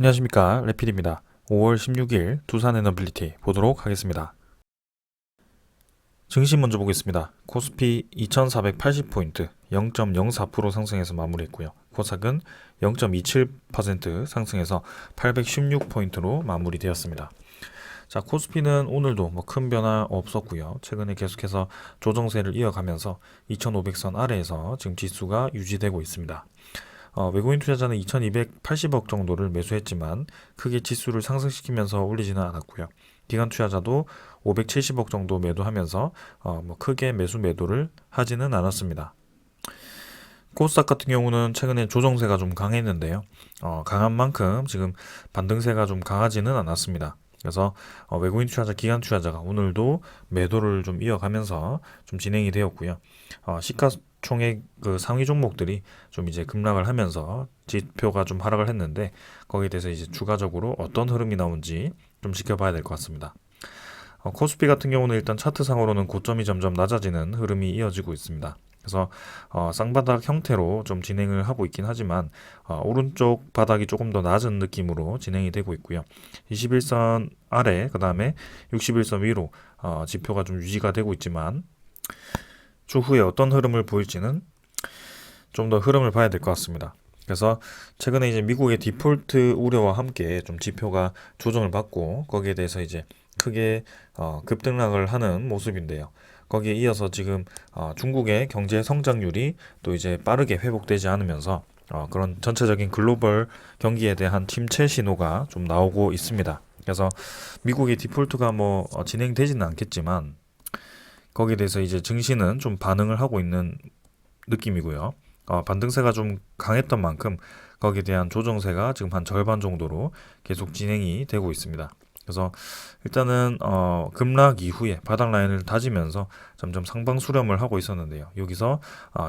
안녕하십니까, 레필입니다. 5월 16일 두산에너빌리티 보도록 하겠습니다. 증시 먼저 보겠습니다. 코스피 2480포인트 0.04% 상승해서 마무리했고요. 코스닥은 0.27% 상승해서 816포인트로 마무리되었습니다. 자, 코스피는 오늘도 큰 변화 없었고요. 최근에 계속해서 조정세를 이어가면서 2500선 아래에서 지금 지수가 유지되고 있습니다. 외국인 투자자는 2280억 정도를 매수했지만 크게 지수를 상승시키면서 올리지는 않았고요. 기관 투자자도 570억 정도 매도하면서 크게 매도를 하지는 않았습니다. 코스닥 같은 경우는 최근에 조정세가 좀 강했는데요. 강한 만큼 지금 반등세가 좀 강하지는 않았습니다. 그래서 외국인 투자자, 기관 투자자가 오늘도 매도를 좀 이어가면서 좀 진행이 되었고요. 시가총액 그 상위 종목들이 좀 이제 급락을 하면서 지표가 좀 하락을 했는데 거기에 대해서 이제 추가적으로 어떤 흐름이 나온지 좀 지켜봐야 될 것 같습니다. 코스피 같은 경우는 일단 차트상으로는 고점이 점점 낮아지는 흐름이 이어지고 있습니다. 그래서 쌍바닥 형태로 좀 진행을 하고 있긴 하지만 오른쪽 바닥이 조금 더 낮은 느낌으로 진행이 되고 있고요. 21선 아래 그 다음에 61선 위로 지표가 좀 유지가 되고 있지만 추후에 어떤 흐름을 보일지는 좀 더 흐름을 봐야 될 것 같습니다. 그래서 최근에 이제 미국의 디폴트 우려와 함께 좀 지표가 조정을 받고 거기에 대해서 이제 크게 급등락을 하는 모습인데요. 거기에 이어서 지금 중국의 경제 성장률이 또 이제 빠르게 회복되지 않으면서 그런 전체적인 글로벌 경기에 대한 침체 신호가 좀 나오고 있습니다. 그래서 미국의 디폴트가 진행되지는 않겠지만 거기에 대해서 이제 증시는 좀 반응을 하고 있는 느낌이고요. 반등세가 좀 강했던 만큼 거기에 대한 조정세가 지금 한 절반 정도로 계속 진행이 되고 있습니다. 그래서 일단은 급락 이후에 바닥 라인을 다지면서 점점 상방 수렴을 하고 있었는데요. 여기서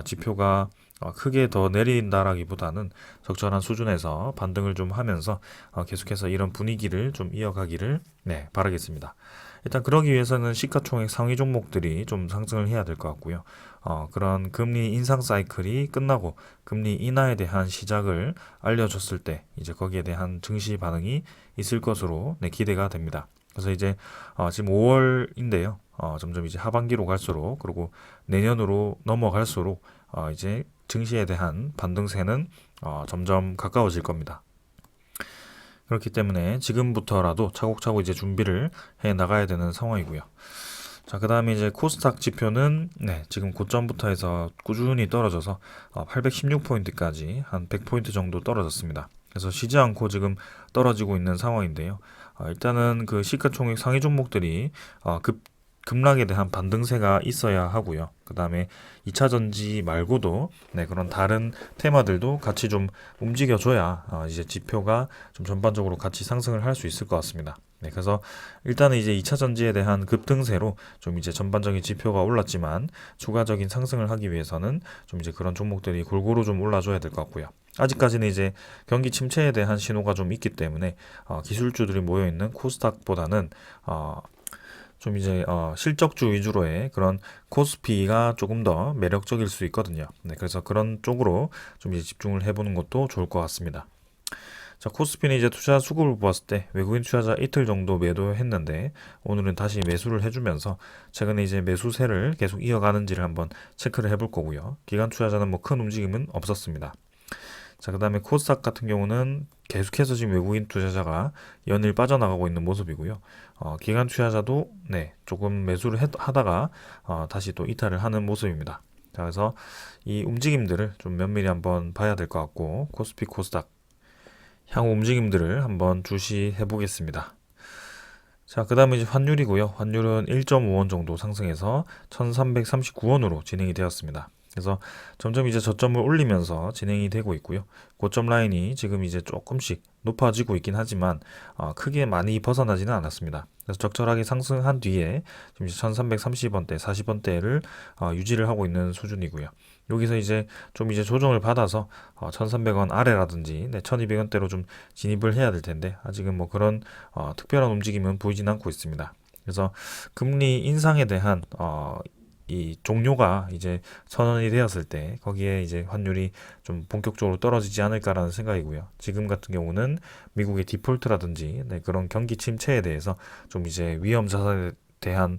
지표가 크게 더 내린다라기보다는 적절한 수준에서 반등을 좀 하면서 계속해서 이런 분위기를 좀 이어가기를 바라겠습니다. 일단 그러기 위해서는 시가총액 상위 종목들이 좀 상승을 해야 될 것 같고요. 그런 금리 인상 사이클이 끝나고 금리 인하에 대한 시작을 알려줬을 때 이제 거기에 대한 증시 반응이 있을 것으로 기대가 됩니다. 그래서 이제 지금 5월인데요. 점점 이제 하반기로 갈수록 그리고 내년으로 넘어갈수록 이제 증시에 대한 반등세는 점점 가까워질 겁니다. 그렇기 때문에 지금부터라도 차곡차곡 이제 준비를 해 나가야 되는 상황이고요. 자, 그 다음에 이제 코스닥 지표는 지금 고점부터 해서 꾸준히 떨어져서 816포인트까지 한 100포인트 정도 떨어졌습니다. 그래서 쉬지 않고 지금 떨어지고 있는 상황인데요. 일단은 그 시가총액 상위 종목들이 급락에 대한 반등세가 있어야 하고요. 그 다음에 2차 전지 말고도 그런 다른 테마들도 같이 좀 움직여줘야 이제 지표가 좀 전반적으로 같이 상승을 할 수 있을 것 같습니다. 그래서 일단은 이제 2차 전지에 대한 급등세로 좀 이제 전반적인 지표가 올랐지만 추가적인 상승을 하기 위해서는 좀 이제 그런 종목들이 골고루 좀 올라줘야 될 것 같고요. 아직까지는 이제 경기 침체에 대한 신호가 좀 있기 때문에 기술주들이 모여있는 코스닥보다는 좀 이제 실적주 위주로의 그런 코스피가 조금 더 매력적일 수 있거든요. 그래서 그런 쪽으로 좀 이제 집중을 해보는 것도 좋을 것 같습니다. 자, 코스피는 이제 투자 수급을 보았을 때 외국인 투자자 이틀 정도 매도했는데 오늘은 다시 매수를 해주면서 최근에 이제 매수세를 계속 이어가는지를 한번 체크를 해볼 거고요. 기관 투자자는 큰 움직임은 없었습니다. 자, 그 다음에 코스닥 같은 경우는 계속해서 지금 외국인 투자자가 연일 빠져나가고 있는 모습이고요. 기관 투자자도 조금 매수를 하다가 다시 또 이탈을 하는 모습입니다. 자, 그래서 이 움직임들을 좀 면밀히 한번 봐야 될 것 같고 코스피, 코스닥 향후 움직임들을 한번 주시해 보겠습니다. 자, 그 다음에 이제 환율이고요. 환율은 1.5원 정도 상승해서 1339원으로 진행이 되었습니다. 그래서 점점 이제 저점을 올리면서 진행이 되고 있고요. 고점 라인이 지금 이제 조금씩 높아지고 있긴 하지만 크게 많이 벗어나지는 않았습니다. 그래서 적절하게 상승한 뒤에 지금 1330원대, 40원대를 유지를 하고 있는 수준이고요. 여기서 이제 좀 이제 조정을 받아서 1300원 아래라든지 1200원대로 좀 진입을 해야 될 텐데 아직은 그런 특별한 움직임은 보이진 않고 있습니다. 그래서 금리 인상에 대한 이 종료가 이제 선언이 되었을 때 거기에 이제 환율이 좀 본격적으로 떨어지지 않을까라는 생각이고요. 지금 같은 경우는 미국의 디폴트라든지 네, 그런 경기 침체에 대해서 좀 이제 위험 자산에 대한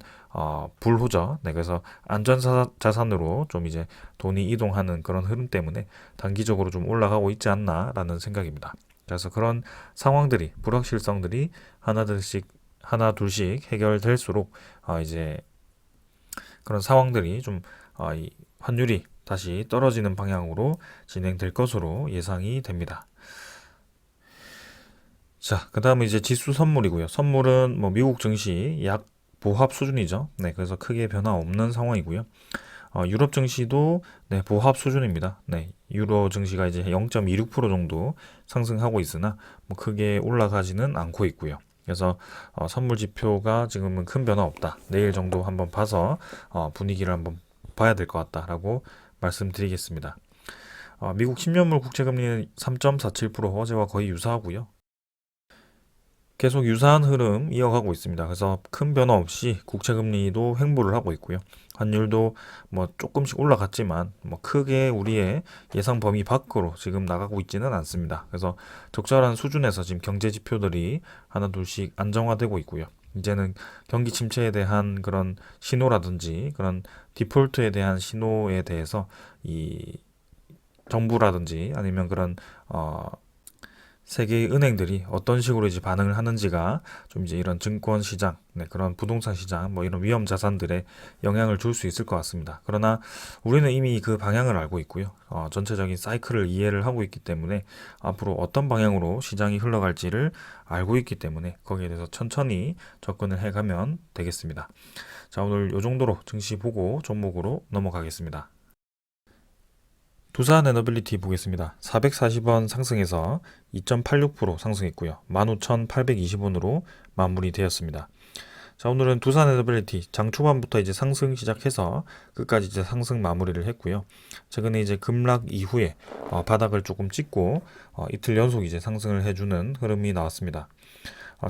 불호저, 네, 그래서 안전 자산으로 좀 이제 돈이 이동하는 그런 흐름 때문에 단기적으로 좀 올라가고 있지 않나라는 생각입니다. 그래서 그런 상황들이 불확실성들이 하나 둘씩 해결될수록 이제 그런 상황들이 좀 이 환율이 다시 떨어지는 방향으로 진행될 것으로 예상이 됩니다. 자, 그 다음에 이제 지수 선물이고요. 선물은 뭐 미국 증시 약 보합 수준이죠. 네, 그래서 크게 변화 없는 상황이고요. 유럽 증시도 네, 보합 수준입니다. 네, 유로 증시가 이제 0.26% 정도 상승하고 있으나 뭐 크게 올라가지는 않고 있고요. 그래서 선물 지표가 지금은 큰 변화 없다. 내일 정도 한번 봐서 분위기를 한번 봐야 될 것 같다라고 말씀드리겠습니다. 미국 10년물 국채금리는 3.47% 어제와 거의 유사하고요. 계속 유사한 흐름 이어가고 있습니다. 그래서 큰 변화 없이 국채금리도 횡보를 하고 있고요. 환율도 뭐 조금씩 올라갔지만 뭐 크게 우리의 예상 범위 밖으로 지금 나가고 있지는 않습니다. 그래서 적절한 수준에서 지금 경제 지표들이 하나 둘씩 안정화되고 있고요. 이제는 경기 침체에 대한 그런 신호라든지 그런 디폴트에 대한 신호에 대해서 이 정부라든지 아니면 그런 세계의 은행들이 어떤 식으로 이제 반응을 하는지가 좀 이제 이런 증권 시장, 네, 그런 부동산 시장, 뭐 이런 위험 자산들에 영향을 줄 수 있을 것 같습니다. 그러나 우리는 이미 그 방향을 알고 있고요. 전체적인 사이클을 이해를 하고 있기 때문에 앞으로 어떤 방향으로 시장이 흘러갈지를 알고 있기 때문에 거기에 대해서 천천히 접근을 해가면 되겠습니다. 자, 오늘 이 정도로 증시 보고 종목으로 넘어가겠습니다. 두산 에너빌리티 보겠습니다. 440원 상승해서 2.86% 상승했고요. 15,820원으로 마무리되었습니다. 자, 오늘은 두산 에너빌리티 장 초반부터 이제 상승 시작해서 끝까지 이제 상승 마무리를 했고요. 최근에 이제 급락 이후에 바닥을 조금 찍고 이틀 연속 이제 상승을 해주는 흐름이 나왔습니다.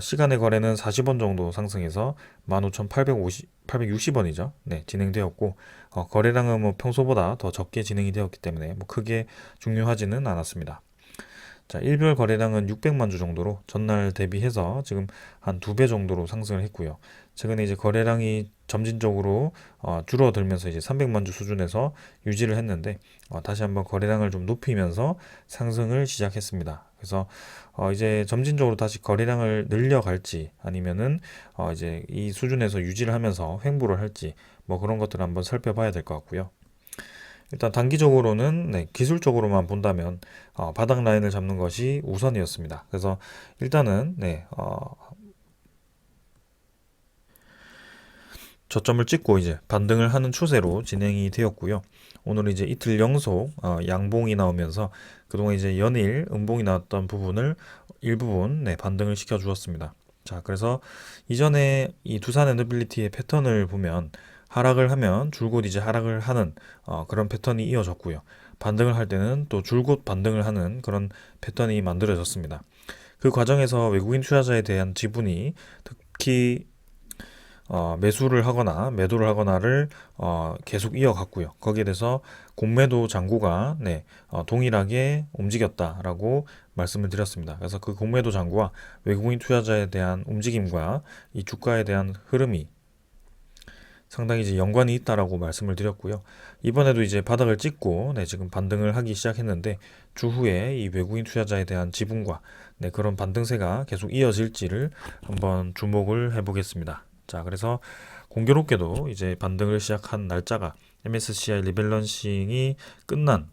시간의 거래는 40원 정도 상승해서 15,860원이죠. 네, 진행되었고, 거래량은 뭐 평소보다 더 적게 진행이 되었기 때문에 뭐 크게 중요하지는 않았습니다. 자, 일별 거래량은 600만 주 정도로 전날 대비해서 지금 한 2배 정도로 상승을 했고요. 최근에 이제 거래량이 점진적으로 줄어들면서 이제 300만 주 수준에서 유지를 했는데 다시 한번 거래량을 좀 높이면서 상승을 시작했습니다. 그래서 이제 점진적으로 다시 거래량을 늘려갈지 아니면은 이제 이 수준에서 유지를 하면서 횡보를 할지 뭐 그런 것들을 한번 살펴봐야 될 것 같고요. 일단 단기적으로는 네, 기술적으로만 본다면 바닥 라인을 잡는 것이 우선이었습니다. 그래서 일단은 네, 저점을 찍고 이제 반등을 하는 추세로 진행이 되었고요. 오늘 이제 이틀 연속 양봉이 나오면서 그동안 이제 연일 음봉이 나왔던 부분을 일부분 네, 반등을 시켜 주었습니다. 자, 그래서 이전에 이 두산 에너빌리티의 패턴을 보면 하락을 하면 줄곧 이제 하락을 하는 그런 패턴이 이어졌고요. 반등을 할 때는 또 줄곧 반등을 하는 그런 패턴이 만들어졌습니다. 그 과정에서 외국인 투자자에 대한 지분이 특히 매수를 하거나 매도를 하거나를 계속 이어갔고요. 거기에 대해서 공매도 잔고가 네, 동일하게 움직였다라고 말씀을 드렸습니다. 그래서 그 공매도 잔고와 외국인 투자자에 대한 움직임과 이 주가에 대한 흐름이 상당히 이제 연관이 있다라고 말씀을 드렸고요. 이번에도 이제 바닥을 찍고 네, 지금 반등을 하기 시작했는데 추후에 이 외국인 투자자에 대한 지분과 네, 그런 반등세가 계속 이어질지를 한번 주목을 해보겠습니다. 자, 그래서 공교롭게도 이제 반등을 시작한 날짜가 MSCI 리밸런싱이 끝난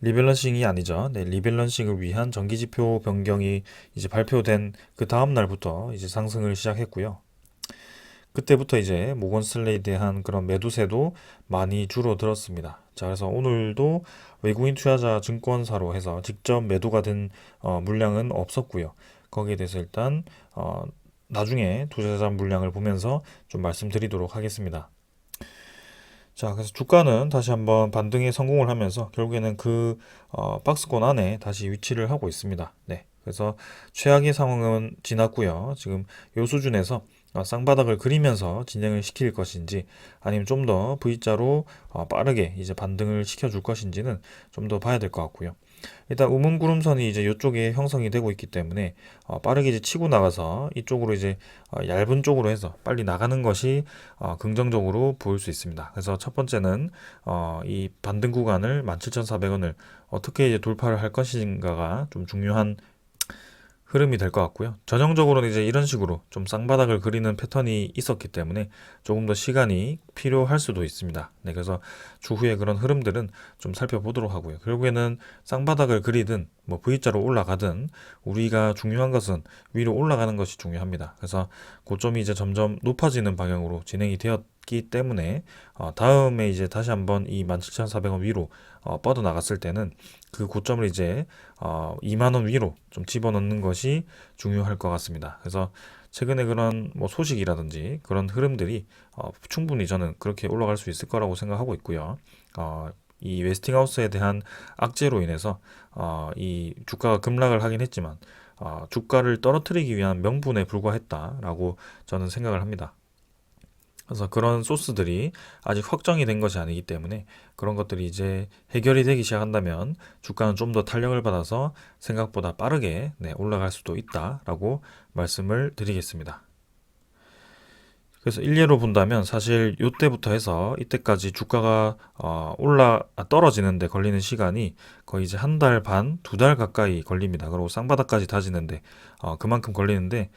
리밸런싱이 아니죠. 네, 리밸런싱을 위한 정기지표 변경이 이제 발표된 그 다음 날부터 이제 상승을 시작했고요. 그때부터 이제 모건 스탠레이에 대한 그런 매도세도 많이 줄어들었습니다. 자, 그래서 오늘도 외국인 투자자 증권사로 해서 직접 매도가 된 물량은 없었고요. 거기에 대해서 일단 나중에 투자자 물량을 보면서 좀 말씀드리도록 하겠습니다. 자, 그래서 주가는 다시 한번 반등에 성공을 하면서 결국에는 그 박스권 안에 다시 위치를 하고 있습니다. 네. 그래서 최악의 상황은 지났고요. 지금 이 수준에서 쌍바닥을 그리면서 진행을 시킬 것인지 아니면 좀 더 V자로 빠르게 이제 반등을 시켜줄 것인지는 좀 더 봐야 될 것 같고요. 일단 우문구름선이 이제 이쪽에 형성이 되고 있기 때문에 빠르게 이제 치고 나가서 이쪽으로 이제 얇은 쪽으로 해서 빨리 나가는 것이 긍정적으로 보일 수 있습니다. 그래서 첫 번째는 이 반등 구간을 17,400원을 어떻게 이제 돌파를 할 것인가가 좀 중요한 흐름이 될 것 같고요. 전형적으로는 이제 이런 식으로 좀 쌍바닥을 그리는 패턴이 있었기 때문에 조금 더 시간이 필요할 수도 있습니다. 네, 그래서 추후에 그런 흐름들은 좀 살펴보도록 하고요. 결국에는 쌍바닥을 그리든 뭐 V자로 올라가든 우리가 중요한 것은 위로 올라가는 것이 중요합니다. 그래서 고점이 이제 점점 높아지는 방향으로 진행이 되었기 때문에 다음에 이제 다시 한번 이 17,400원 위로 뻗어 나갔을 때는 그 고점을 이제 2만 원 위로 좀 집어넣는 것이 중요할 것 같습니다. 그래서 최근에 그런 뭐 소식이라든지 그런 흐름들이 충분히 저는 그렇게 올라갈 수 있을 거라고 생각하고 있고요. 이 웨스팅하우스에 대한 악재로 인해서 이 주가가 급락을 하긴 했지만 주가를 떨어뜨리기 위한 명분에 불과했다라고 저는 생각을 합니다. 그래서 그런 소스들이 아직 확정이 된 것이 아니기 때문에 그런 것들이 이제 해결이 되기 시작한다면 주가는 좀 더 탄력을 받아서 생각보다 빠르게 올라갈 수도 있다라고 말씀을 드리겠습니다. 그래서 일례로 본다면 사실 이때부터 해서 이때까지 주가가 떨어지는데 걸리는 시간이 거의 이제 한 달 반, 두 달 가까이 걸립니다. 그리고 쌍바닥까지 다지는데 그만큼 걸리는데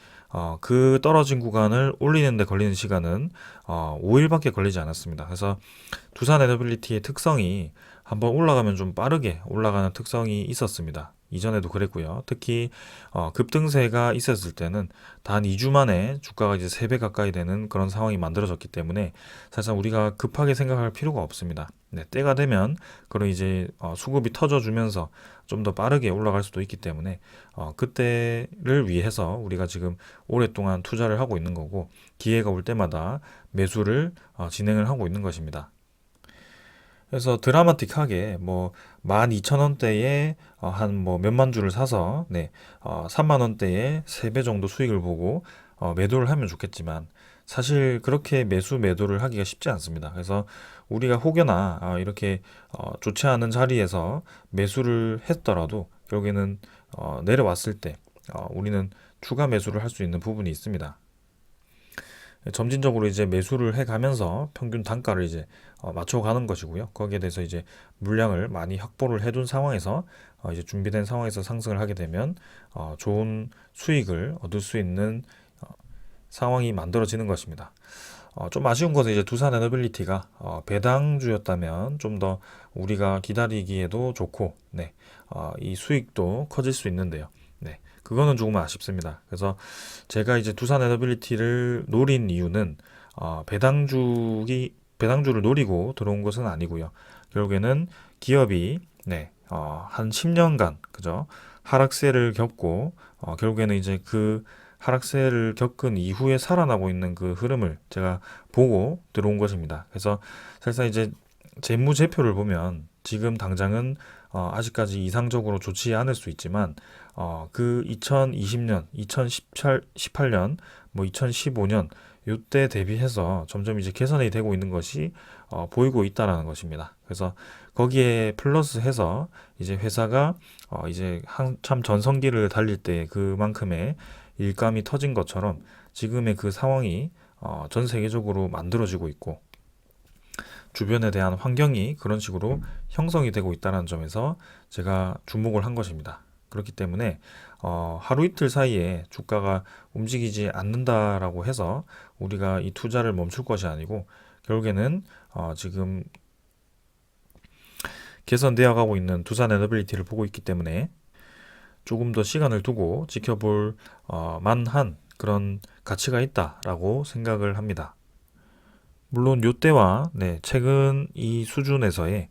그 떨어진 구간을 올리는데 걸리는 시간은 5일밖에 걸리지 않았습니다. 그래서 두산 에너빌리티의 특성이 한번 올라가면 좀 빠르게 올라가는 특성이 있었습니다. 이전에도 그랬고요. 특히 급등세가 있었을 때는 단 2주 만에 주가가 이제 3배 가까이 되는 그런 상황이 만들어졌기 때문에 사실상 우리가 급하게 생각할 필요가 없습니다. 네, 때가 되면 그런 이제 수급이 터져주면서 좀 더 빠르게 올라갈 수도 있기 때문에 그때를 위해서 우리가 지금 오랫동안 투자를 하고 있는 거고 기회가 올 때마다 매수를 진행을 하고 있는 것입니다. 그래서 드라마틱하게 뭐 12,000원대에 한 뭐 몇만 주를 사서 3만 원대에 3배 정도 수익을 보고 매도를 하면 좋겠지만 사실 그렇게 매도를 하기가 쉽지 않습니다. 그래서 우리가 혹여나 이렇게 좋지 않은 자리에서 매수를 했더라도 결국에는 내려왔을 때 우리는 추가 매수를 할 수 있는 부분이 있습니다. 점진적으로 이제 매수를 해가면서 평균 단가를 이제 맞춰가는 것이고요. 거기에 대해서 이제 물량을 많이 확보를 해둔 상황에서 이제 준비된 상황에서 상승을 하게 되면 좋은 수익을 얻을 수 있는 상황이 만들어지는 것입니다. 좀 아쉬운 것은 이제 두산 에너빌리티가 배당주였다면 좀 더 우리가 기다리기에도 좋고, 이 수익도 커질 수 있는데요. 그거는 조금 아쉽습니다. 그래서 제가 이제 두산 에너빌리티를 노린 이유는 배당주를 노리고 들어온 것은 아니고요. 결국에는 기업이 한 10년간 그죠 하락세를 겪고 결국에는 이제 그 하락세를 겪은 이후에 살아나고 있는 그 흐름을 제가 보고 들어온 것입니다. 그래서 사실상 이제 재무제표를 보면 지금 당장은 아직까지 이상적으로 좋지 않을 수 있지만 그 2020년, 2018년, 뭐 2015년 이때 대비해서 점점 이제 개선이 되고 있는 것이 보이고 있다라는 것입니다. 그래서 거기에 플러스해서 이제 회사가 이제 한참 전성기를 달릴 때 그만큼의 일감이 터진 것처럼 지금의 그 상황이 전 세계적으로 만들어지고 있고 주변에 대한 환경이 그런 식으로 형성이 되고 있다는 점에서 제가 주목을 한 것입니다. 그렇기 때문에 하루 이틀 사이에 주가가 움직이지 않는다라고 해서 우리가 이 투자를 멈출 것이 아니고 결국에는 지금 개선되어 가고 있는 두산 에너빌리티를 보고 있기 때문에 조금 더 시간을 두고 지켜볼 만한 그런 가치가 있다라고 생각을 합니다. 물론 요때와 최근 이 수준에서의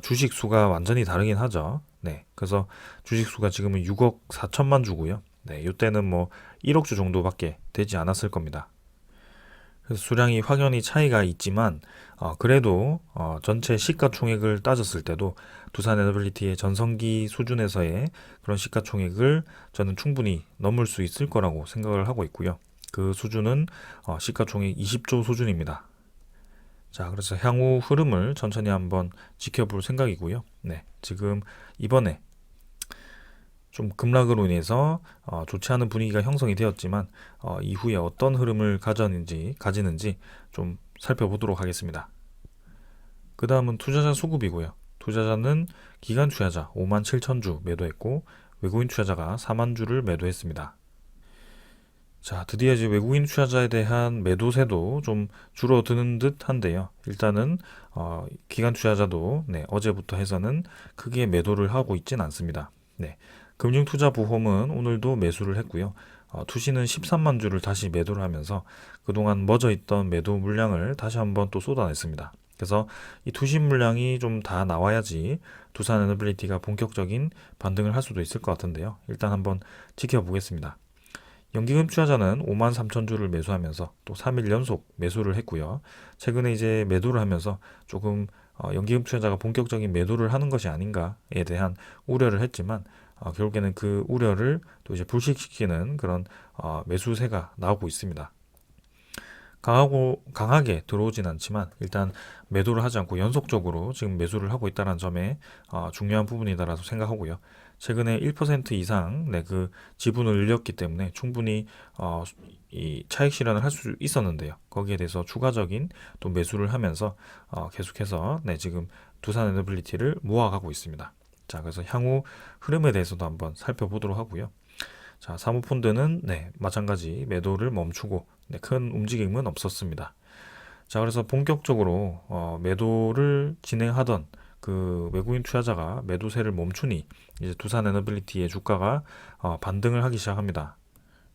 주식 수가 완전히 다르긴 하죠. 그래서 주식 수가 지금은 6억 4천만 주고요. 요때는 뭐 1억 주 정도밖에 되지 않았을 겁니다. 그래서 수량이 확연히 차이가 있지만 그래도 전체 시가총액을 따졌을 때도 두산 에너빌리티의 전성기 수준에서의 그런 시가총액을 저는 충분히 넘을 수 있을 거라고 생각을 하고 있고요. 그 수준은 시가총액 20조 수준입니다. 자, 그래서 향후 흐름을 천천히 한번 지켜볼 생각이고요. 네, 지금 이번에 좀 급락으로 인해서 좋지 않은 분위기가 형성이 되었지만 이후에 어떤 흐름을 가지는지 좀 살펴보도록 하겠습니다. 그 다음은 투자자 수급이고요. 투자자는 기관 투자자 5만 7천 주 매도했고 외국인 투자자가 4만 주를 매도했습니다. 자, 드디어 이제 외국인 투자자에 대한 매도세도 좀 줄어드는 듯 한데요. 일단은 기관 투자자도 어제부터 해서는 크게 매도를 하고 있진 않습니다. 네, 금융투자보험은 오늘도 매수를 했고요. 투시는 13만 주를 다시 매도를 하면서 그동안 멎어있던 매도 물량을 다시 한번 또 쏟아냈습니다. 그래서 이 투시 물량이 좀 다 나와야지 두산에너빌리티가 본격적인 반등을 할 수도 있을 것 같은데요. 일단 한번 지켜보겠습니다. 연기금 투자자는 5만 3천 주를 매수하면서 또 3일 연속 매수를 했고요. 최근에 이제 매도를 하면서 조금 연기금 투자자가 본격적인 매도를 하는 것이 아닌가에 대한 우려를 했지만 결국에는 그 우려를 또 이제 불식시키는 그런 매수세가 나오고 있습니다. 강하게 들어오진 않지만 일단 매도를 하지 않고 연속적으로 지금 매수를 하고 있다는 점에 중요한 부분이다라고 생각하고요. 최근에 1% 이상 그 지분을 늘렸기 때문에 충분히 이 차익 실현을 할 수 있었는데요. 거기에 대해서 추가적인 또 매수를 하면서 계속해서 지금 두산에너빌리티를 모아가고 있습니다. 자, 그래서 향후 흐름에 대해서도 한번 살펴보도록 하고요. 자, 사모펀드는 마찬가지 매도를 멈추고 큰 움직임은 없었습니다. 자, 그래서 본격적으로 매도를 진행하던 그 외국인 투자자가 매도세를 멈추니 이제 두산에너빌리티의 주가가 반등을 하기 시작합니다.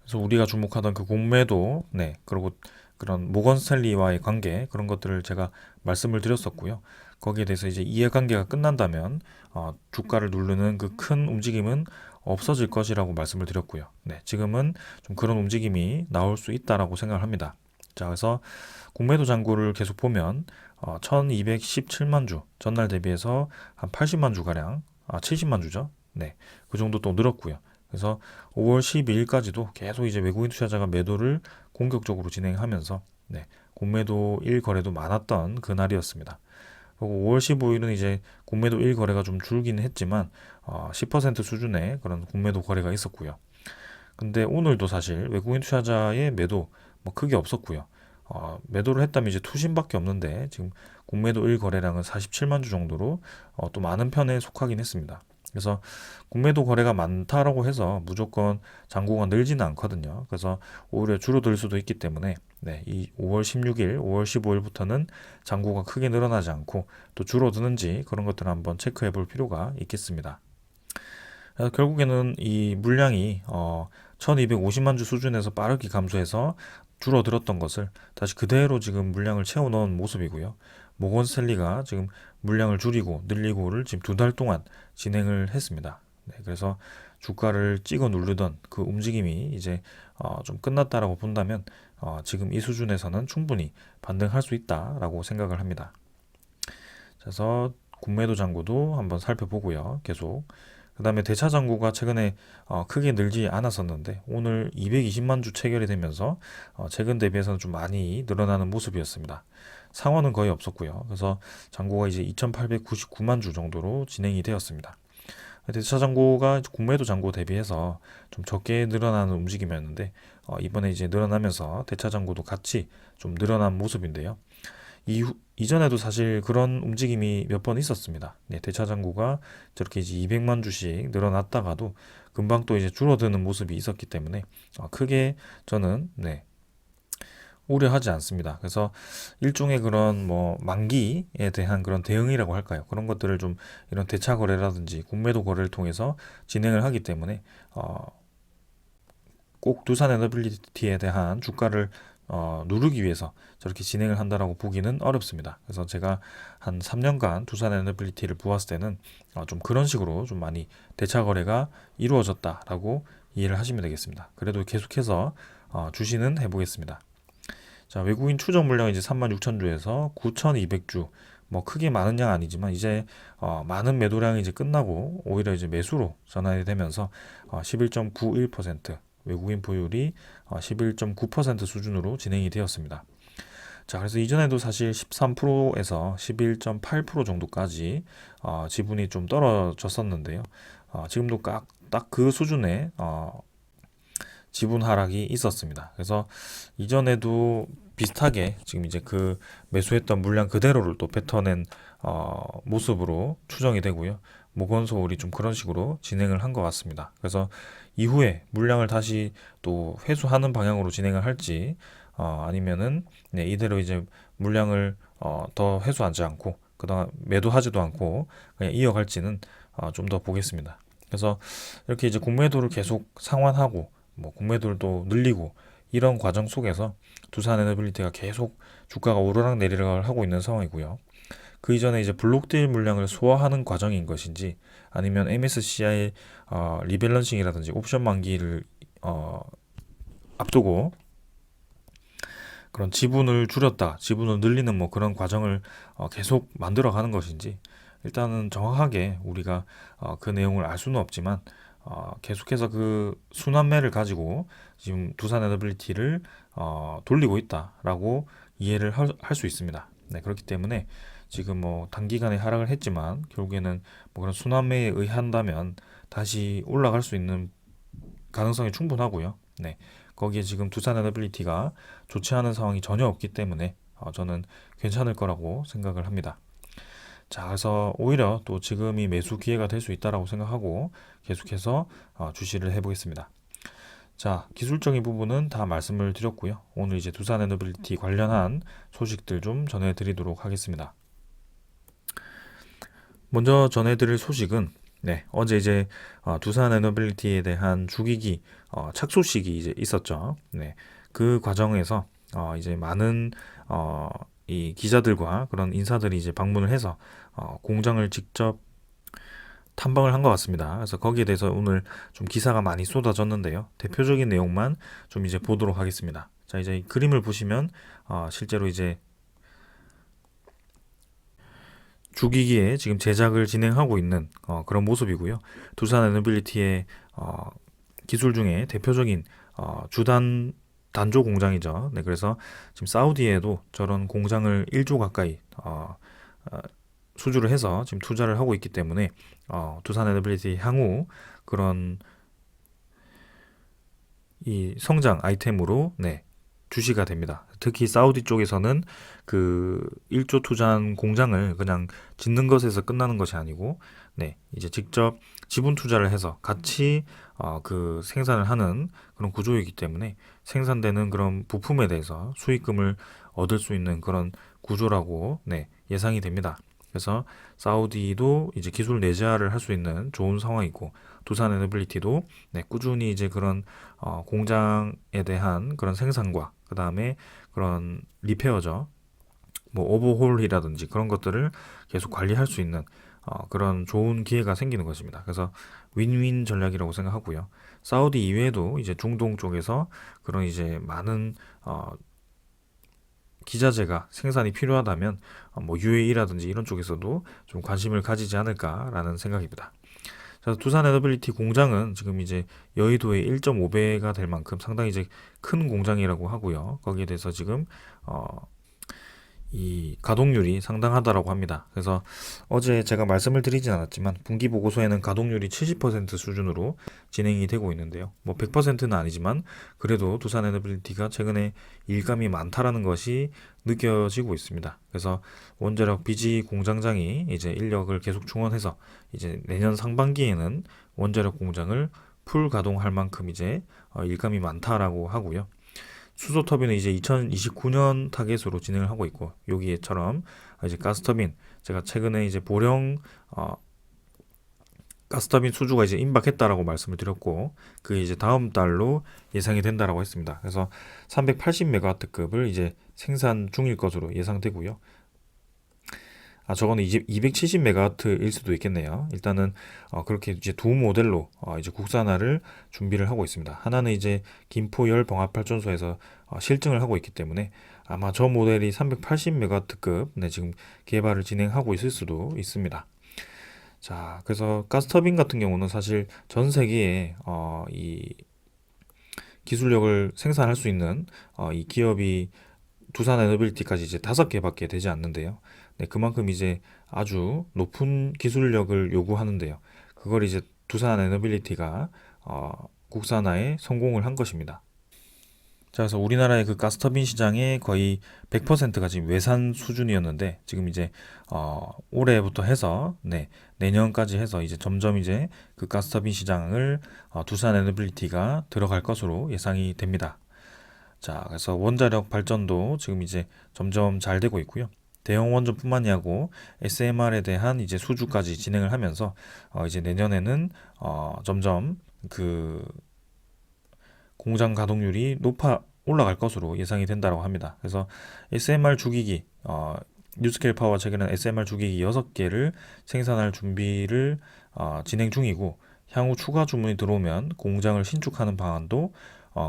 그래서 우리가 주목하던 그 공매도, 그리고 그런 모건 스탠리와의 관계 그런 것들을 제가 말씀을 드렸었고요. 거기에 대해서 이제 이해관계가 끝난다면 주가를 누르는 그 큰 움직임은 없어질 것이라고 말씀을 드렸고요. 지금은 좀 그런 움직임이 나올 수 있다라고 생각을 합니다. 자, 그래서 공매도 잔고를 계속 보면 1217만 주 전날 대비해서 한 80만 주 가량 70만 주죠. 그 정도 또 늘었고요. 그래서 5월 12일까지도 계속 이제 외국인 투자자가 매도를 공격적으로 진행하면서 공매도 1거래도 많았던 그날이었습니다. 그리고 5월 15일은 이제 공매도 1거래가 좀 줄긴 했지만 10% 수준의 그런 공매도 거래가 있었고요. 근데 오늘도 사실 외국인 투자자의 매도 뭐 크게 없었고요. 매도를 했다면 이제 투신밖에 없는데 지금 공매도 1거래량은 47만 주 정도로 또 많은 편에 속하긴 했습니다. 그래서 공매도 거래가 많다라고 해서 무조건 잔고가 늘지는 않거든요. 그래서 오히려 줄어들 수도 있기 때문에 이 5월 16일, 5월 15일부터는 잔고가 크게 늘어나지 않고 또 줄어드는지 그런 것들을 한번 체크해 볼 필요가 있겠습니다. 그래서 결국에는 이 물량이 1250만 주 수준에서 빠르게 감소해서 줄어들었던 것을 다시 그대로 지금 물량을 채워 넣은 모습이고요. 모건 스탠리가 지금 물량을 줄이고 늘리고를 지금 2달 동안 진행을 했습니다. 그래서 주가를 찍어 누르던 그 움직임이 이제 좀 끝났다라고 본다면 지금 이 수준에서는 충분히 반등할 수 있다라고 생각을 합니다. 그래서 공매도 잔고도 한번 살펴보고요. 계속 그 다음에 대차 잔고가 최근에 크게 늘지 않았었는데 오늘 220만 주 체결이 되면서 최근 대비해서는 좀 많이 늘어나는 모습이었습니다. 상환은 거의 없었고요. 그래서 잔고가 이제 2,899만 주 정도로 진행이 되었습니다. 대차 잔고가 공매도 잔고 대비해서 좀 적게 늘어나는 움직임이었는데 이번에 이제 늘어나면서 대차 잔고도 같이 좀 늘어난 모습인데요. 이전에도 사실 그런 움직임이 몇 번 있었습니다. 대차 잔고가 저렇게 이제 200만 주씩 늘어났다가도 금방 또 이제 줄어드는 모습이 있었기 때문에 크게 저는 우려하지 않습니다. 그래서 일종의 그런 뭐 만기에 대한 그런 대응이라고 할까요? 그런 것들을 좀 이런 대차 거래라든지 공매도 거래를 통해서 진행을 하기 때문에 꼭 두산에너빌리티에 대한 주가를 누르기 위해서 저렇게 진행을 한다라고 보기는 어렵습니다. 그래서 제가 한 3년간 두산에너빌리티를 보았을 때는 좀 그런 식으로 좀 많이 대차 거래가 이루어졌다라고 이해를 하시면 되겠습니다. 그래도 계속해서 주시는 해보겠습니다. 자, 외국인 추적 물량이 이제 36,000주에서 9,200주, 뭐 크게 많은 양 아니지만 이제 많은 매도량이 이제 끝나고 오히려 이제 매수로 전환이 되면서 11.91% 외국인 보유율이 11.9% 수준으로 진행이 되었습니다. 자, 그래서 이전에도 사실 13%에서 11.8% 정도까지 지분이 좀 떨어졌었는데요. 지금도 딱 그 수준의 지분 하락이 있었습니다. 그래서 이전에도 비슷하게 지금 이제 그 매수했던 물량 그대로를 또 뱉어낸 모습으로 추정이 되고요. 모건서울이 좀 그런 식으로 진행을 한 것 같습니다. 그래서 이후에 물량을 다시 또 회수하는 방향으로 진행을 할지 아니면은 네, 이대로 이제 물량을 더 회수하지 않고 그다음 매도하지도 않고 그냥 이어갈지는 좀 더 보겠습니다. 그래서 이렇게 이제 공매도를 계속 상환하고 뭐 공매도를 늘리고 이런 과정 속에서 두산에너빌리티가 계속 주가가 오르락 내리락을 하고 있는 상황이고요. 그 이전에 이제 블록딜 물량을 소화하는 과정인 것인지 아니면 MSCI 리밸런싱이라든지 옵션 만기를 앞두고 그런 지분을 줄였다, 지분을 늘리는 뭐 그런 과정을 계속 만들어가는 것인지 일단은 정확하게 우리가 그 내용을 알 수는 없지만 계속해서 그 순환매를 가지고 지금 두산에너빌리티를 돌리고 있다라고 이해를 할 수 있습니다. 네, 그렇기 때문에 지금 뭐 단기간에 하락을 했지만 결국에는 뭐 그런 순환매에 의한다면 다시 올라갈 수 있는 가능성이 충분하고요. 네, 거기에 지금 두산에너빌리티가 좋지 않은 상황이 전혀 없기 때문에 저는 괜찮을 거라고 생각을 합니다. 자, 그래서 오히려 또 지금이 매수 기회가 될 수 있다라고 생각하고 계속해서 주시를 해보겠습니다. 자, 기술적인 부분은 다 말씀을 드렸고요. 오늘 이제 두산에너빌리티 관련한 소식들 좀 전해드리도록 하겠습니다. 먼저 전해드릴 소식은 네, 어제 이제 두산에너빌리티에 대한 죽이기 착수식이 이제 있었죠. 네, 그 과정에서 이제 많은 이 기자들과 그런 인사들이 이제 방문을 해서 공장을 직접 탐방을 한 것 같습니다. 그래서 거기에 대해서 오늘 좀 기사가 많이 쏟아졌는데요. 대표적인 내용만 좀 이제 보도록 하겠습니다. 자, 이제 이 그림을 보시면 실제로 이제 주기기에 지금 제작을 진행하고 있는 그런 모습이고요. 두산에너빌리티의 기술 중에 대표적인 주단 단조 공장이죠. 네, 그래서 지금 사우디에도 저런 공장을 1조 가까이 수주를 해서 지금 투자를 하고 있기 때문에 두산에너빌리티 향후 그런 이 성장 아이템으로 네, 주시가 됩니다. 특히 사우디 쪽에서는 그 1조 투자한 공장을 그냥 짓는 것에서 끝나는 것이 아니고 네, 이제 직접 지분 투자를 해서 같이 그 생산을 하는 그런 구조이기 때문에 생산되는 그런 부품에 대해서 수익금을 얻을 수 있는 그런 구조라고 네, 예상이 됩니다. 그래서 사우디도 이제 기술 내재화를 할 수 있는 좋은 상황이고 두산에너빌리티도 네, 꾸준히 이제 그런 공장에 대한 그런 생산과 그 다음에 그런 리페어죠. 뭐 오버홀이라든지 그런 것들을 계속 관리할 수 있는 그런 좋은 기회가 생기는 것입니다. 그래서 윈윈 전략이라고 생각하고요. 사우디 이외에도 이제 중동 쪽에서 그런 이제 많은 기자재가 생산이 필요하다면 뭐 UAE라든지 이런 쪽에서도 좀 관심을 가지지 않을까라는 생각입니다. 자, 두산에너빌리티 공장은 지금 이제 여의도의 1.5배가 될 만큼 상당히 이제 큰 공장이라고 하고요. 거기에 대해서 지금 이 가동률이 상당하다라고 합니다. 그래서 어제 제가 말씀을 드리진 않았지만 분기 보고서에는 가동률이 70% 수준으로 진행이 되고 있는데요. 뭐 100%는 아니지만 그래도 두산에너빌리티가 최근에 일감이 많다라는 것이 느껴지고 있습니다. 그래서 원자력 비지 공장장이 이제 인력을 계속 충원해서 이제 내년 상반기에는 원자력 공장을 풀 가동할 만큼 이제 일감이 많다라고 하고요. 수소 터빈은 이제 2029년 타겟으로 진행을 하고 있고 여기에처럼 이제 가스 터빈 제가 최근에 이제 보령 가스 터빈 수주가 이제 임박했다라고 말씀을 드렸고 그 이제 다음 달로 예상이 된다라고 했습니다. 그래서 380메가와트급을 이제 생산 중일 것으로 예상되고요. 저거는 이제 270메가와트일 수도 있겠네요. 일단은 그렇게 이제 두 모델로 이제 국산화를 준비를 하고 있습니다. 하나는 이제 김포 열병합발전소에서 실증을 하고 있기 때문에 아마 저 모델이 380메가와트급 네, 지금 개발을 진행하고 있을 수도 있습니다. 자, 그래서 가스터빈 같은 경우는 사실 전 세계에 이 기술력을 생산할 수 있는 이 기업이 두산 에너빌리티까지 이제 5개밖에 되지 않는데요. 네, 그만큼 이제 아주 높은 기술력을 요구하는데요. 그걸 이제 두산 에너빌리티가 국산화에 성공을 한 것입니다. 자, 그래서 우리나라의 그 가스터빈 시장의 거의 100%가 지금 외산 수준이었는데 지금 이제 올해부터 해서 내년까지 해서 이제 점점 이제 그 가스터빈 시장을 두산 에너빌리티가 들어갈 것으로 예상이 됩니다. 자, 그래서 원자력 발전도 지금 이제 점점 잘 되고 있고요. 대형 원전뿐만이 아니고 SMR에 대한 이제 수주까지 진행을 하면서 이제 내년에는 점점 그 공장 가동률이 높아 올라갈 것으로 예상이 된다고 합니다. 그래서 SMR 주기기 뉴스케일 파워가 최근에 SMR 주기기 6개를 생산할 준비를 진행 중이고 향후 추가 주문이 들어오면 공장을 신축하는 방안도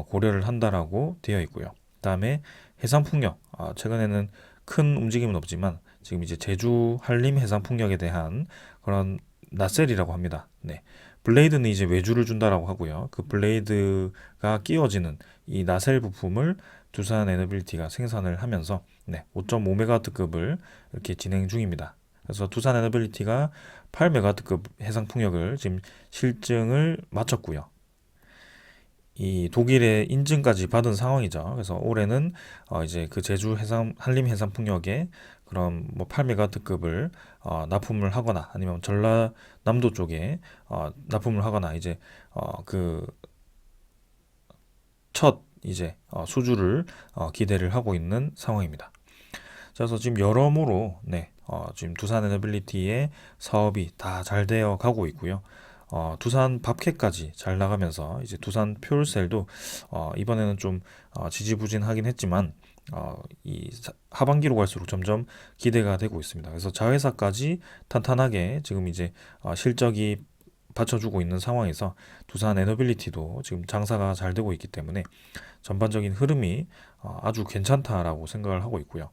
고려를 한다라고 되어 있고요. 그다음에 해상풍력 최근에는 큰 움직임은 없지만 지금 이제 제주 한림 해상풍력에 대한 그런 나셀이라고 합니다. 네. 블레이드는 이제 외주를 준다라고 하고요. 그 블레이드가 끼워지는 이 나셀 부품을 두산 에너빌리티가 생산을 하면서 5.5메가와트급을 이렇게 진행 중입니다. 그래서 두산 에너빌리티가 8메가와트급 해상풍력을 지금 실증을 마쳤고요. 이 독일의 인증까지 받은 상황이죠. 그래서 올해는 이제 그 제주 해상 한림 해상풍력에 그런 뭐 8메가와트급을 납품을 하거나 아니면 전라남도 쪽에 납품을 하거나 이제 그 첫 이제 수주를 기대를 하고 있는 상황입니다. 그래서 지금 여러모로 지금 두산 에너빌리티의 사업이 다 잘 되어 가고 있고요. 두산 밥캐까지 잘 나가면서 이제 두산 퓨얼셀도 이번에는 좀 지지부진하긴 했지만 이 하반기로 갈수록 점점 기대가 되고 있습니다. 그래서 자회사까지 탄탄하게 지금 이제 실적이 받쳐주고 있는 상황에서 두산 에너빌리티도 지금 장사가 잘 되고 있기 때문에 전반적인 흐름이 아주 괜찮다라고 생각을 하고 있고요.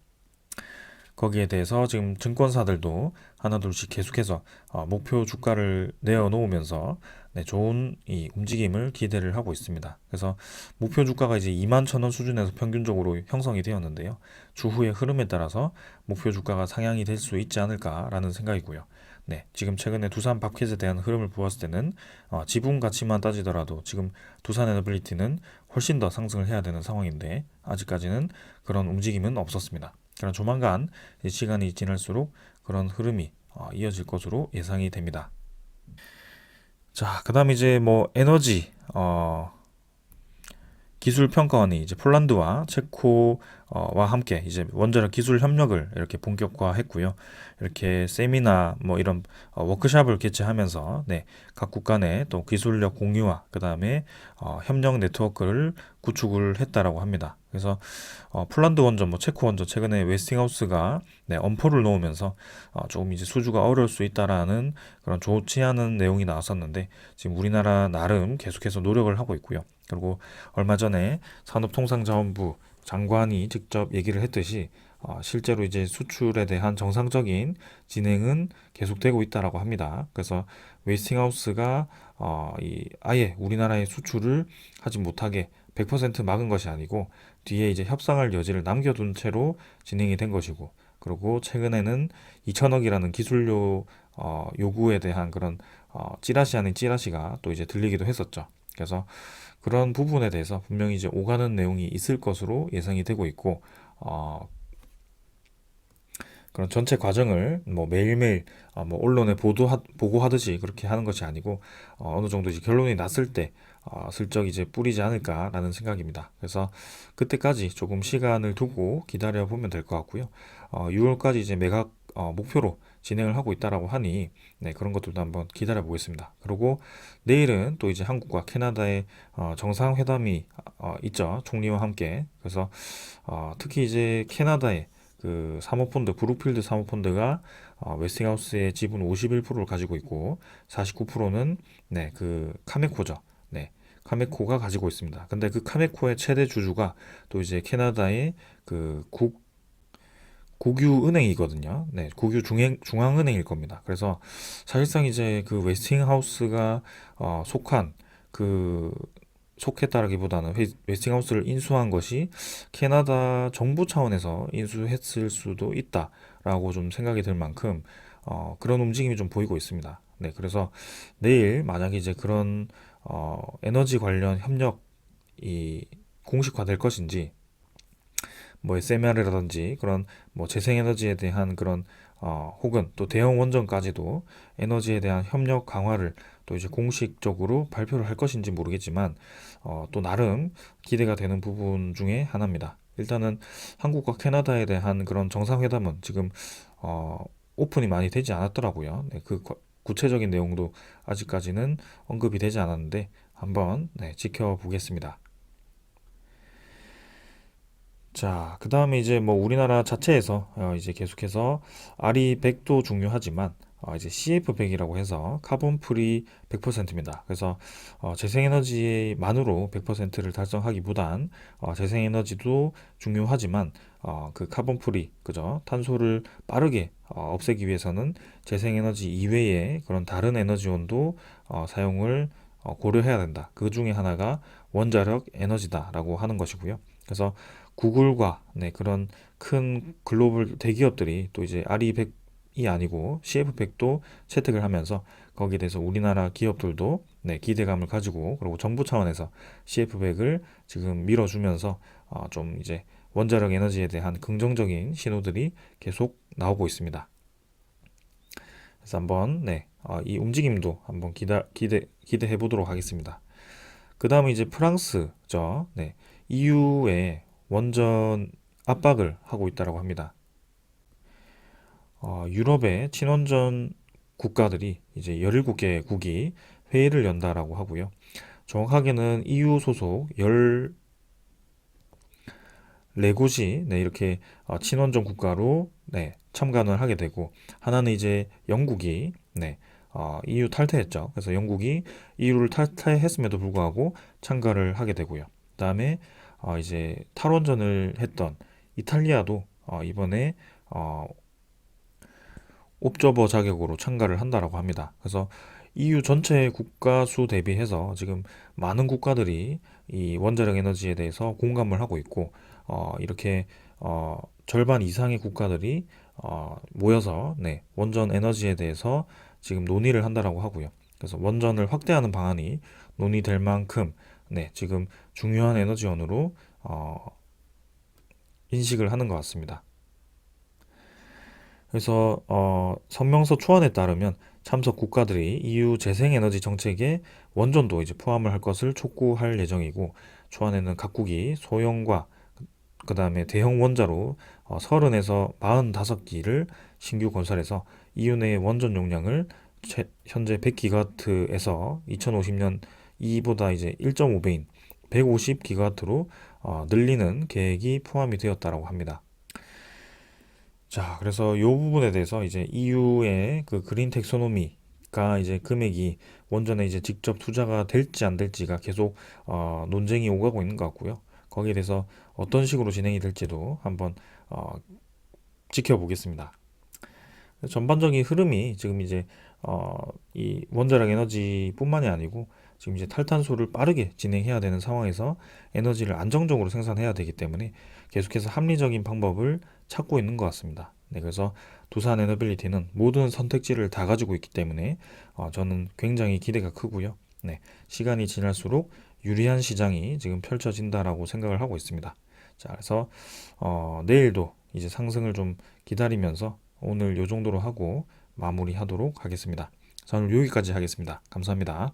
거기에 대해서 지금 증권사들도 하나둘씩 계속해서 목표 주가를 내어놓으면서 좋은 이 움직임을 기대를 하고 있습니다. 그래서 목표 주가가 이제 21,000원 수준에서 평균적으로 형성이 되었는데요. 추후의 흐름에 따라서 목표 주가가 상향이 될 수 있지 않을까라는 생각이고요. 지금 최근에 두산 밥켓에 대한 흐름을 보았을 때는 지분 가치만 따지더라도 지금 두산 에너빌리티는 훨씬 더 상승을 해야 되는 상황인데 아직까지는 그런 움직임은 없었습니다. 그러나 조만간 시간이 지날수록 그런 흐름이 이어질 것으로 예상이 됩니다. 자, 그다음 이제 뭐 에너지 기술 평가원이 이제 폴란드와 체코와 함께 이제 원자력 기술 협력을 이렇게 본격화했고요. 이렇게 세미나 뭐 이런 워크숍을 개최하면서 각국 간의 또 기술력 공유와 그다음에 협력 네트워크를 구축을 했다라고 합니다. 그래서 폴란드 원전, 뭐 체코 원전 최근에 웨스팅하우스가 엄포를 놓으면서 조금 이제 수주가 어려울 수 있다라는 그런 좋지 않은 내용이 나왔었는데 지금 우리나라 나름 계속해서 노력을 하고 있고요. 그리고 얼마 전에 산업통상자원부 장관이 직접 얘기를 했듯이 실제로 이제 수출에 대한 정상적인 진행은 계속되고 있다라고 합니다. 그래서 웨스팅하우스가 아예 우리나라의 수출을 하지 못하게 100% 막은 것이 아니고 뒤에 이제 협상할 여지를 남겨둔 채로 진행이 된 것이고 그리고 최근에는 2천억이라는 기술료 요구에 대한 그런 찌라시 아닌 찌라시가 또 이제 들리기도 했었죠. 그래서 그런 부분에 대해서 분명히 이제 오가는 내용이 있을 것으로 예상이 되고 있고 그런 전체 과정을 뭐 매일매일 뭐 언론에 보고하듯이 그렇게 하는 것이 아니고 어느 정도 이제 결론이 났을 때 슬쩍 이제 뿌리지 않을까라는 생각입니다. 그래서 그때까지 조금 시간을 두고 기다려 보면 될 것 같고요. 6월까지 이제 매각 목표로 진행을 하고 있다라고 하니 그런 것들도 한번 기다려 보겠습니다. 그리고 내일은 또 이제 한국과 캐나다의 정상회담이 있죠. 총리와 함께. 그래서 특히 이제 캐나다의 그 사모펀드 브룩필드 사모펀드가 웨스팅하우스의 지분 51%를 가지고 있고 49%는 그 카메코죠. 카메코가 가지고 있습니다. 근데 그 카메코의 최대 주주가 또 이제 캐나다의 그 국유은행이거든요. 국유 중앙은행일 겁니다. 그래서 사실상 이제 그 웨스팅하우스가 속한 그 속했다라기보다는 웨스팅하우스를 인수한 것이 캐나다 정부 차원에서 인수했을 수도 있다라고 좀 생각이 들 만큼 그런 움직임이 좀 보이고 있습니다. 네, 그래서 내일 만약에 이제 그런 에너지 관련 협력이 공식화될 것인지, 뭐 SMR이라든지 그런 뭐 재생에너지에 대한 그런 혹은 또 대형 원전까지도 에너지에 대한 협력 강화를 또 이제 공식적으로 발표를 할 것인지 모르겠지만 또 나름 기대가 되는 부분 중에 하나입니다. 일단은 한국과 캐나다에 대한 그런 정상회담은 지금 오픈이 많이 되지 않았더라고요. 네, 그 구체적인 내용도 아직까지는 언급이 되지 않았는데 한번 네, 지켜보겠습니다. 자, 그 다음에 이제 뭐 우리나라 자체에서 이제 계속해서 RE100도 중요하지만 이제 CF100이라고 해서 카본 프리 100%입니다. 그래서 재생에너지만으로 100%를 달성하기보단 재생에너지도 중요하지만 그 카본 프리, 그죠? 탄소를 빠르게 없애기 위해서는 재생에너지 이외의 그런 다른 에너지원도 사용을 고려해야 된다. 그 중에 하나가 원자력 에너지다라고 하는 것이고요. 그래서 구글과 네, 그런 큰 글로벌 대기업들이 또 이제 RE100이 아니고 CF100도 채택을 하면서 거기에 대해서 우리나라 기업들도 네, 기대감을 가지고 그리고 정부 차원에서 CF100을 지금 밀어주면서 좀 이제 원자력 에너지에 대한 긍정적인 신호들이 계속 나오고 있습니다. 그래서 한번 네, 이 움직임도 한번 기대해 보도록 하겠습니다. 그 다음에 이제 프랑스죠. 네, EU의 원전 압박을 하고 있다고 합니다. 유럽의 친원전 국가들이 이제 17개국이 회의를 연다라고 하고요. 정확하게는 EU 소속 14곳이 네, 이렇게 친원전 국가로 네, 참관을 하게 되고 하나는 이제 영국이 네, EU 탈퇴했죠. 그래서 영국이 EU를 탈퇴했음에도 불구하고 참가를 하게 되고요. 그다음에 이제 탈원전을 했던 이탈리아도 이번에 어, 옵저버 자격으로 참가를 한다라고 합니다. 그래서 EU 전체 국가 수 대비해서 지금 많은 국가들이 이 원자력 에너지에 대해서 공감을 하고 있고 이렇게 절반 이상의 국가들이 모여서 네, 원전 에너지에 대해서 지금 논의를 한다라고 하고요. 그래서 원전을 확대하는 방안이 논의될 만큼 네, 지금 중요한 에너지원으로 인식을 하는 것 같습니다. 그래서 성명서 초안에 따르면 참석 국가들이 EU 재생에너지 정책에 원전도 이제 포함을 할 것을 촉구할 예정이고 초안에는 각국이 소형과 그다음에 대형 원자로 30에서 45기를 신규 건설해서 EU 내 원전 용량을 현재 100기가와트에서 2050년 이보다 이제 1.5배인 150기가와트로 늘리는 계획이 포함이 되었다라고 합니다. 자, 그래서 이 부분에 대해서 이제 EU의 그 그린 텍소노미가 이제 금액이 원전에 이제 직접 투자가 될지 안 될지가 계속 논쟁이 오가고 있는 것 같고요. 거기에 대해서 어떤 식으로 진행이 될지도 한번 어, 지켜보겠습니다. 전반적인 흐름이 지금 이제 이 원자력 에너지뿐만이 아니고 지금 이제 탈탄소를 빠르게 진행해야 되는 상황에서 에너지를 안정적으로 생산해야 되기 때문에 계속해서 합리적인 방법을 찾고 있는 것 같습니다. 네, 그래서 두산 에너빌리티는 모든 선택지를 다 가지고 있기 때문에 저는 굉장히 기대가 크고요. 네, 시간이 지날수록 유리한 시장이 지금 펼쳐진다라고 생각을 하고 있습니다. 자, 그래서 내일도 이제 상승을 좀 기다리면서 오늘 요 정도로 하고 마무리하도록 하겠습니다. 저는 여기까지 하겠습니다. 감사합니다.